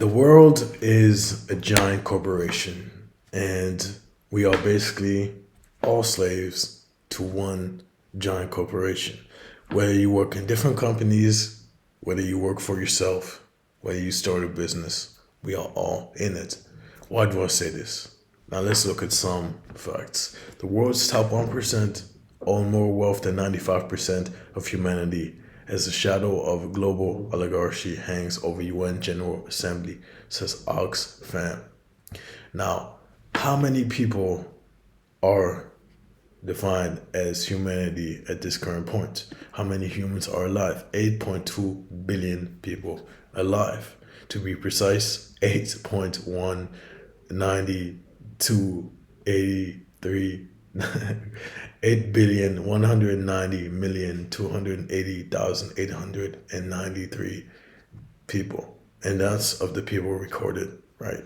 The world is a giant corporation, and we are basically all slaves to one giant corporation. Whether you work in different companies, whether you work for yourself, whether you start a business, we are all in it. Why do I say this? Now let's look at some facts. The world's top 1% own more wealth than 95% of humanity, as the shadow of a global oligarchy hangs over UN General Assembly, says Oxfam. Now, how many people are defined as humanity at this current point? How many humans are alive? 8.2 billion people alive. To be precise, 8.19283 8,190,280,893 people. And that's of the people recorded, right?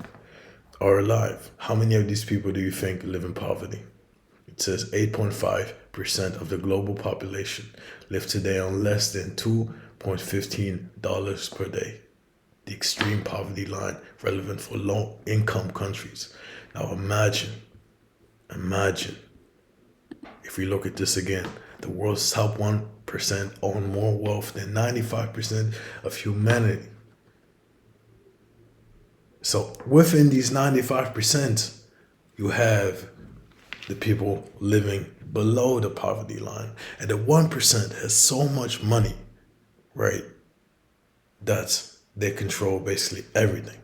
Are alive. How many of these people do you think live in poverty? It says 8.5% of the global population live today on less than $2.15 per day. The extreme poverty line relevant for low income countries. Now imagine if we look at this again, the world's top 1% own more wealth than 95% of humanity. So within these 95%, you have the people living below the poverty line. And the 1% has so much money, right, that they control basically everything.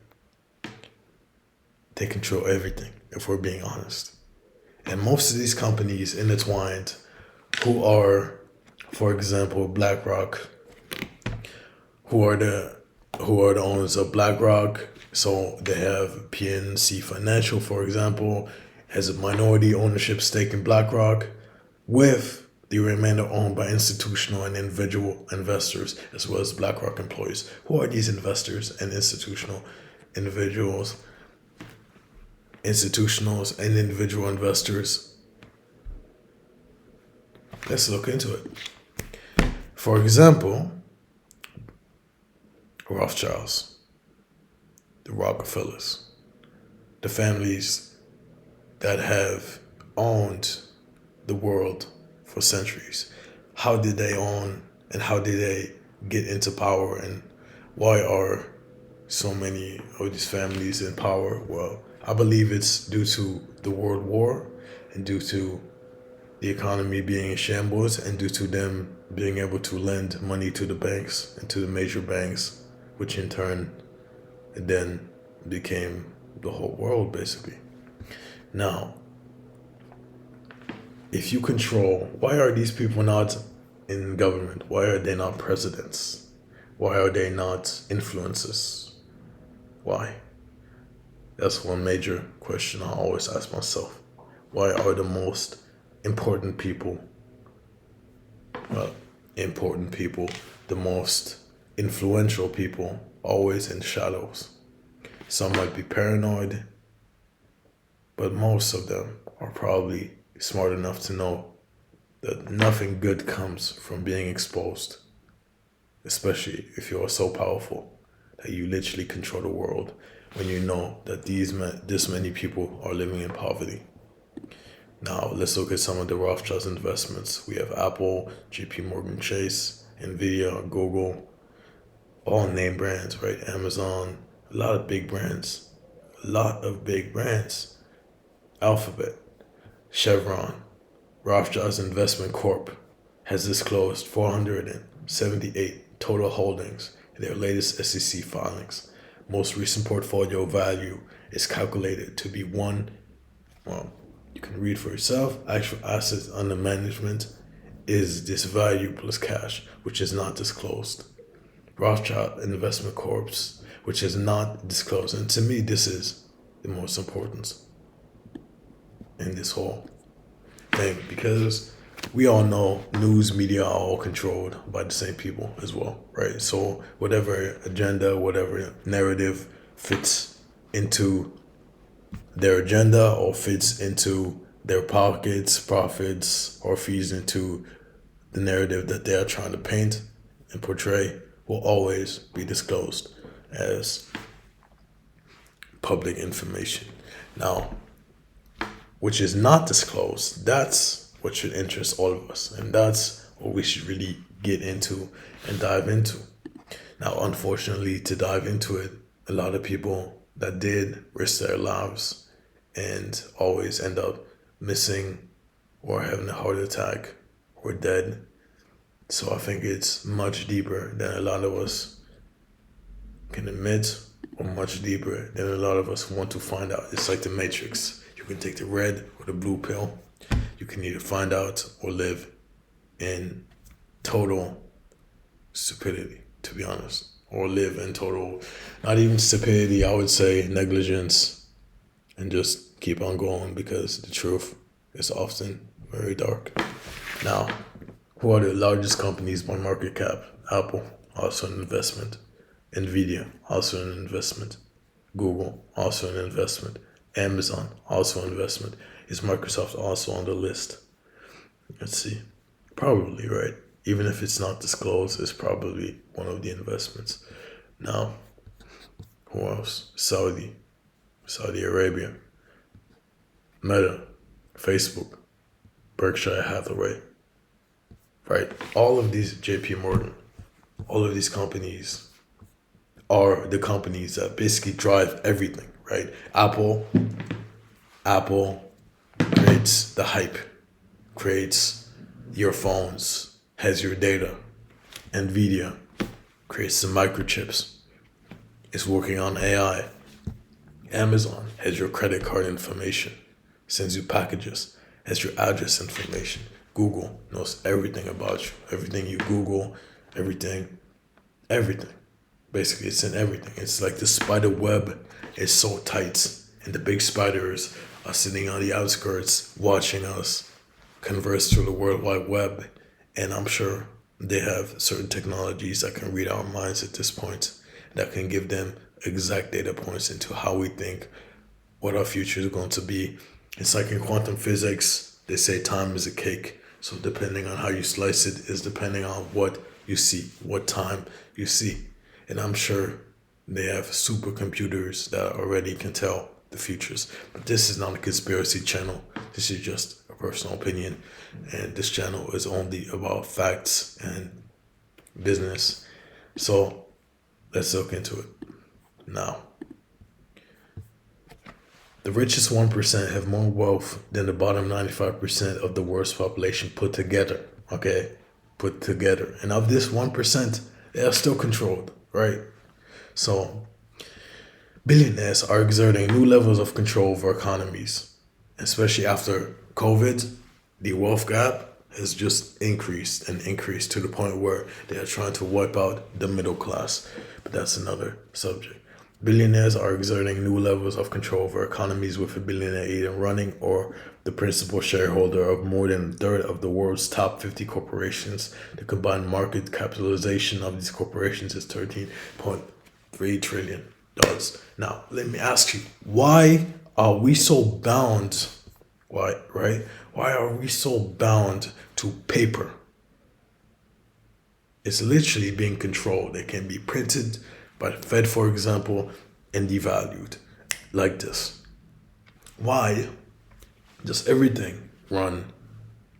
They control everything, if we're being honest. And most of these companies intertwined, who are, for example, BlackRock, who are the owners of BlackRock. So they have PNC Financial, for example, has a minority ownership stake in BlackRock, with the remainder owned by institutional and individual investors, as well as BlackRock employees. Who are these investors and institutionals and individual investors? Let's look into it. For example, Rothschilds, the Rockefellers, the families that have owned the world for centuries. How did they own and how did they get into power, and why are so many of these families in power? Well, I believe it's due to the World War and due to the economy being in shambles and due to them being able to lend money to the banks and to the major banks, which in turn then became the whole world basically. Now, if you control, why are these people not in government? Why are they not presidents? Why are they not influencers? Why? That's one major question I always ask myself. Why are the most important people, the most influential people, always in shadows? Some might be paranoid, but most of them are probably smart enough to know that nothing good comes from being exposed, especially if you are so powerful that you literally control the world when you know that this many people are living in poverty. Now, let's look at some of the Rothschilds investments. We have Apple, JP Morgan Chase, Nvidia, Google, all name brands, right? Amazon, a lot of big brands. Alphabet, Chevron, Rothschilds Investment Corp. has disclosed 478 total holdings in their latest SEC filings. Most recent portfolio value is calculated to be you can read for yourself. Actual assets under management is this value plus cash, which is not disclosed. Rothschild Investment Corp., which is not disclosed. And to me, this is the most important in this whole thing, because we all know news media are all controlled by the same people as well, right? So whatever agenda, whatever narrative fits into their agenda or fits into their pockets, profits, or feeds into the narrative that they are trying to paint and portray will always be disclosed as public information. Now, which is not disclosed, that's what should interest all of us. And that's what we should really get into and dive into. Now, unfortunately, to dive into it, a lot of people that did risk their lives and always end up missing or having a heart attack or dead. So I think it's much deeper than a lot of us can admit, or much deeper than a lot of us want to find out. It's like the Matrix. You can take the red or the blue pill. You can either find out or live in total stupidity, to be honest, or live in total, not even stupidity, I would say negligence, and just keep on going because the truth is often very dark. Now, who are the largest companies by market cap? Apple, also an investment. Nvidia, also an investment. Google, also an investment. Amazon, also an investment. Is Microsoft also on the list? Let's see. Probably, right? Even if it's not disclosed, it's probably one of the investments. Now, who else? Saudi Arabia, Meta, Facebook, Berkshire Hathaway, right? All of these, JP Morgan, all of these companies are the companies that basically drive everything, right? Apple creates the hype, creates your phones, has your data. Nvidia creates the microchips, is working on AI. Amazon has your credit card information, sends you packages, has your address information. Google knows everything about you, everything you Google, everything. Basically, it's in everything. It's like the spider web is so tight, and the big spiders are sitting on the outskirts watching us converse through the World Wide Web. And I'm sure they have certain technologies that can read our minds at this point, that can give them exact data points into how we think, what our future is going to be. It's like in quantum physics, they say time is a cake. So depending on how you slice it is depending on what you see, what time you see. And I'm sure they have supercomputers that already can tell the futures. But this is not a conspiracy channel. This is just a personal opinion. And this channel is only about facts and business. So let's look into it. Now, the richest 1% have more wealth than the bottom 95% of the world's population put together. Okay? Put together. And of this 1%, they are still controlled, right? So, billionaires are exerting new levels of control over economies, especially after COVID. The wealth gap has just increased and increased to the point where they are trying to wipe out the middle class. But that's another subject. Billionaires are exerting new levels of control over economies, with a billionaire either running or the principal shareholder of more than a third of the world's top 50 corporations. The combined market capitalization of these corporations is $13.3 trillion. Now, let me ask you, why are we so bound? Why are we so bound to paper? It's literally being controlled. It can be printed by the Fed, for example, and devalued like this. Why does everything run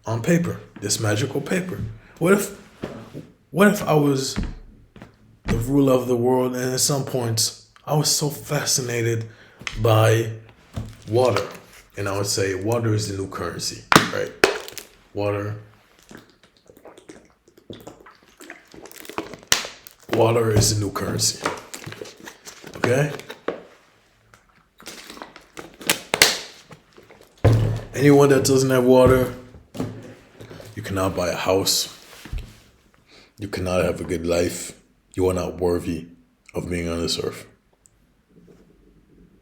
on paper? This magical paper. What if I was the ruler of the world, and at some point I was so fascinated by water, and I would say water is the new currency, right? Water is the new currency. Okay? Anyone that doesn't have water, you cannot buy a house. You cannot have a good life. You are not worthy of being on this earth.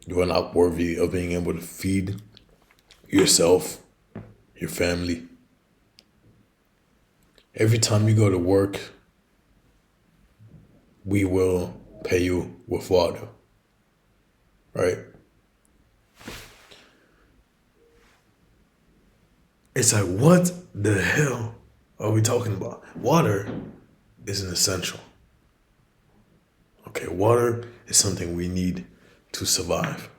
You are not worthy of being able to feed yourself, your family. Every time you go to work, we will pay you with water, right? It's like, what the hell are we talking about? Water is an essential. Okay, water is something we need to survive,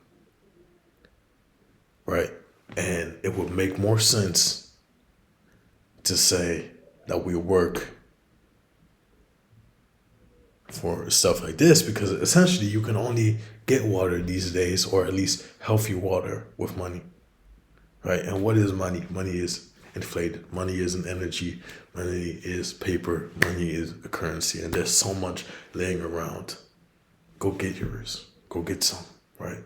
right? And it would make more sense to say that we work for stuff like this because essentially you can only get water these days, or at least healthy water, with money, right? And what is money? Money is inflated. Money is an energy. Money is paper. Money is a currency. And there's so much laying around. Go get yours. Go get some, right?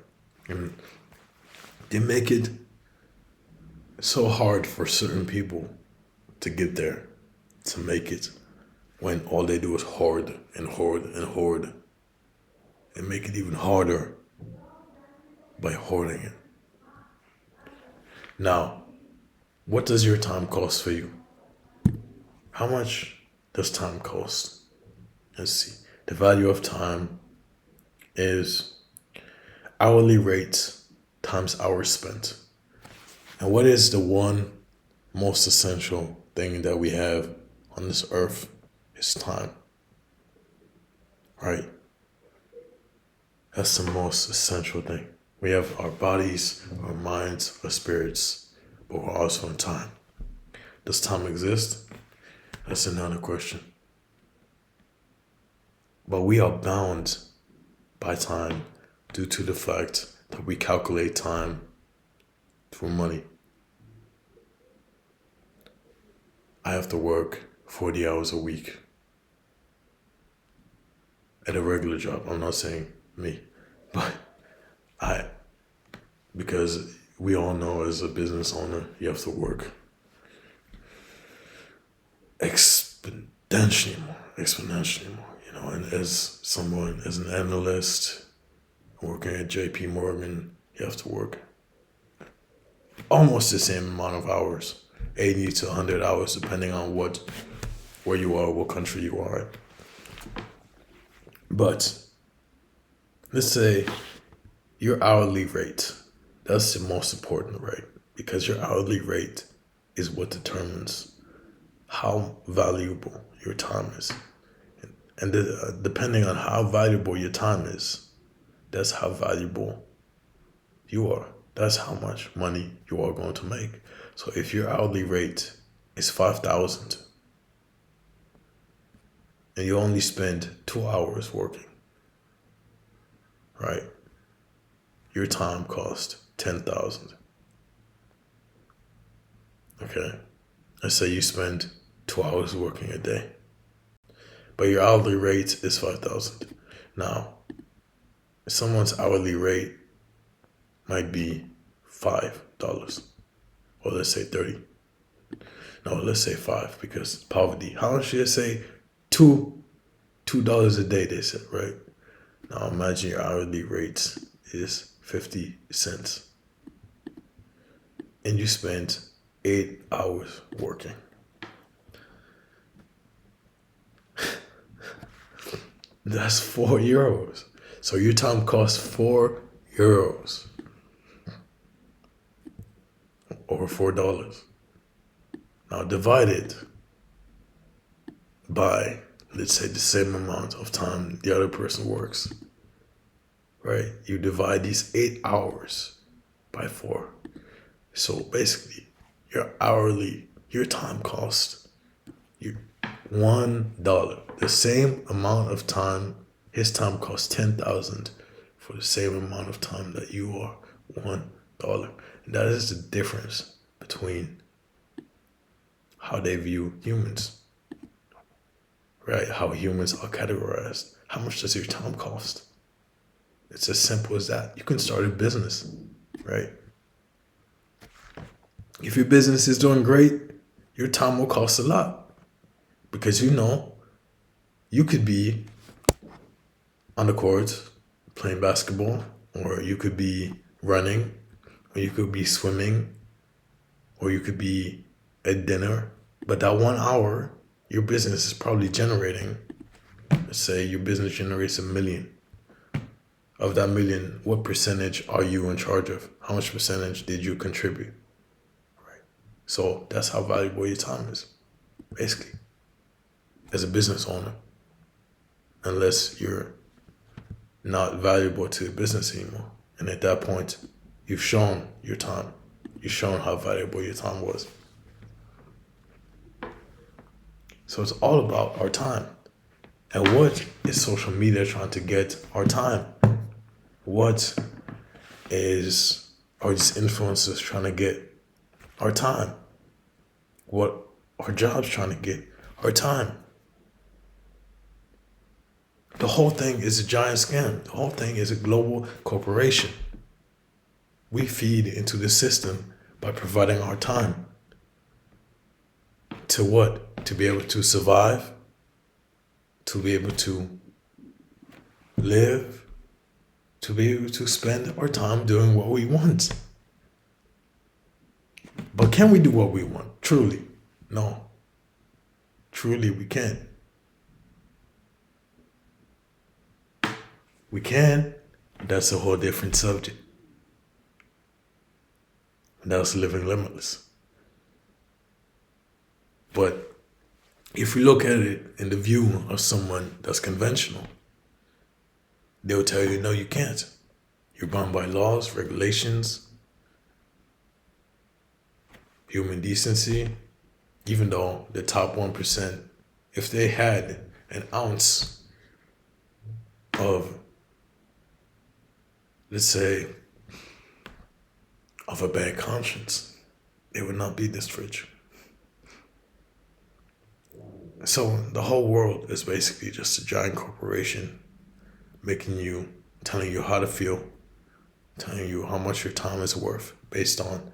And they make it so hard for certain people to get there, to make it, when all they do is hoard and hoard and hoard, and make it even harder by hoarding it. Now, what does your time cost for you? How much does time cost? Let's see. The value of time is hourly rate times hours spent. And what is the one most essential thing that we have on this earth? Is time. Right? That's the most essential thing. We have our bodies, our minds, our spirits, but we're also in time. Does time exist? That's another question. But we are bound by time due to the fact that we calculate time through money. I have to work 40 hours a week at a regular job. I'm not saying me, but because we all know as a business owner, you have to work exponentially more, and as someone, as an analyst working at JP Morgan, you have to work almost the same amount of hours, 80 to 100 hours, depending on where you are, what country you are in. But let's say your hourly rate, that's the most important, right? Because your hourly rate is what determines how valuable your time is. And depending on how valuable your time is, that's how valuable you are. That's how much money you are going to make. So if your hourly rate is 5,000 and you only spend 2 hours working, right? Your time cost 10,000. Okay? Let's say you spend 2 hours working a day, but your hourly rate is 5,000. Now, someone's hourly rate might be $5, or let's say 30. No, let's say 5 because poverty. How much should I say? $2 a day, they said, right? Now imagine your hourly rate is 50 cents and you spend 8 hours working. That's €4. So your time costs €4 or $4. Now divide it by, let's say, the same amount of time the other person works, right? You divide these 8 hours by 4. So basically, your time cost you $1. The same amount of time, his time costs 10,000 for the same amount of time that you are $1. And that is the difference between how they view humans, right? How humans are categorized. How much does your time cost? It's as simple as that. You can start a business, right? If your business is doing great, your time will cost a lot because you could be on the court playing basketball, or you could be running, or you could be swimming, or you could be at dinner. But that 1 hour, your business is probably generating, let's say your business generates $1 million. Of that million, what percentage are you in charge of? How much percentage did you contribute? Right. So that's how valuable your time is, basically, as a business owner. Unless you're not valuable to the business anymore. And at that point, you've shown your time. You've shown how valuable your time was. So it's all about our time. And what is social media trying to get our time? What are these influencers trying to get our time? What are jobs trying to get our time? The whole thing is a giant scam. The whole thing is a global corporation. We feed into the system by providing our time. To what? To be able to survive, to be able to live, to be able to spend our time doing what we want. But can we do what we want? Truly, no. Truly, we can't. We can. That's a whole different subject. That's living limitless. But if we look at it in the view of someone that's conventional, they'll tell you, no, you can't. You're bound by laws, regulations, human decency. Even though the top 1%, if they had an ounce of, let's say, of a bad conscience, they would not be this rich. So the whole world is basically just a giant corporation telling you how to feel, telling you how much your time is worth based on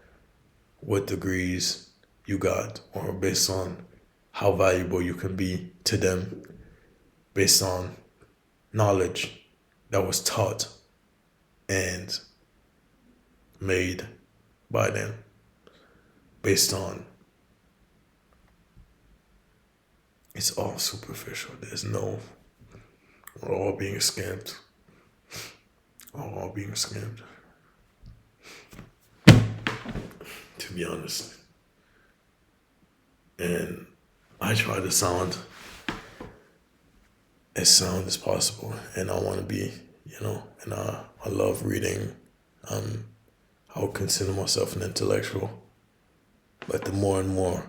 what degrees you got, or based on how valuable you can be to them, based on knowledge that was taught and made by them, based on, it's all superficial. We're all being scammed. All being scammed. To be honest. And I try to sound as sound as possible. And I want to be, and I love reading. I would consider myself an intellectual. But the more and more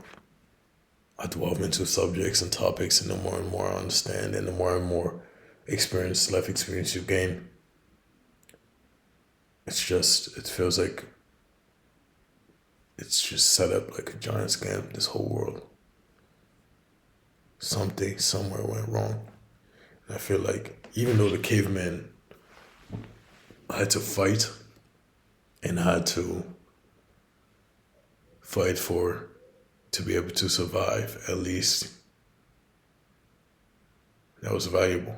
I delve into subjects and topics, and the more and more I understand, and the more and more life experience you gain, it feels like it's just set up like a giant scam, this whole world. Something somewhere went wrong. And I feel like even though the caveman had to fight and had to fight to be able to survive, at least that was valuable.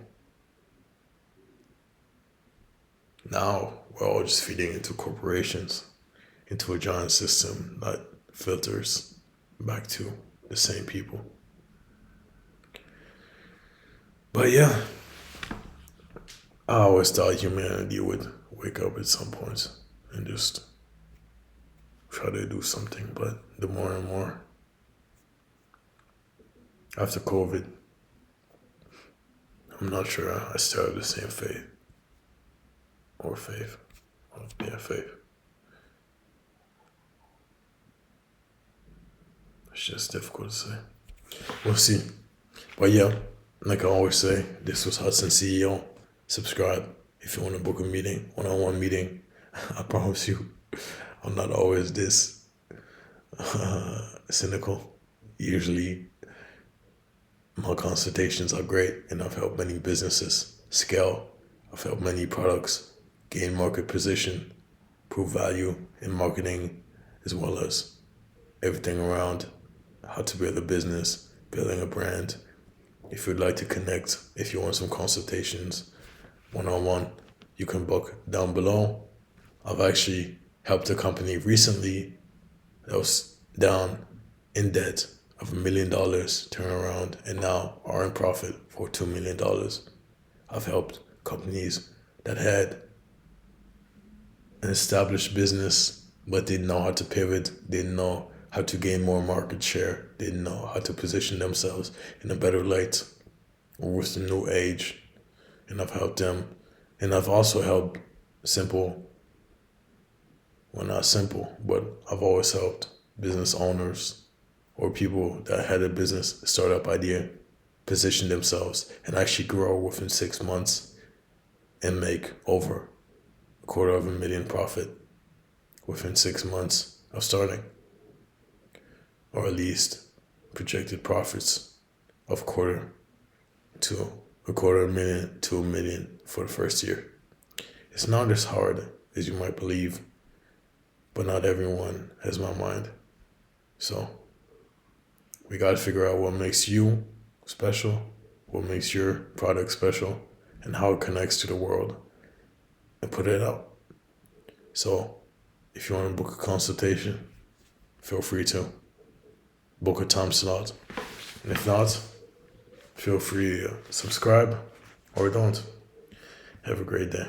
Now we're all just feeding into corporations, into a giant system that filters back to the same people. But yeah, I always thought humanity would wake up at some point and just try to do something. But the more and more, after COVID, I'm not sure I still have the same faith. Or faith. Yeah, faith. It's just difficult to say. We'll see. But yeah, like I always say, this was Hudson CEO. Subscribe if you want to book a meeting, one-on-one meeting. I promise you, I'm not always this cynical. Usually, my consultations are great, and I've helped many businesses scale. I've helped many products gain market position, prove value in marketing, as well as everything around how to build a business, building a brand. If you'd like to connect, if you want some consultations, one-on-one, you can book down below. I've actually helped a company recently that was down in debt of $1 million turn around and now are in profit for $2 million. I've helped companies that had an established business but didn't know how to pivot, didn't know how to gain more market share, didn't know how to position themselves in a better light or with the new age. And I've helped them And I've also helped simple, well, not simple, but I've always helped business owners or people that had a business startup idea position themselves and actually grow within 6 months and make over $250,000 profit within 6 months of starting, or at least projected profits of $250,000 to $1 million for the first year. It's not as hard as you might believe, but not everyone has my mind. So we got to figure out what makes you special, what makes your product special, and how it connects to the world, and put it out. So if you want to book a consultation, feel free to book a time slot. And if not, feel free to subscribe or don't. Have a great day.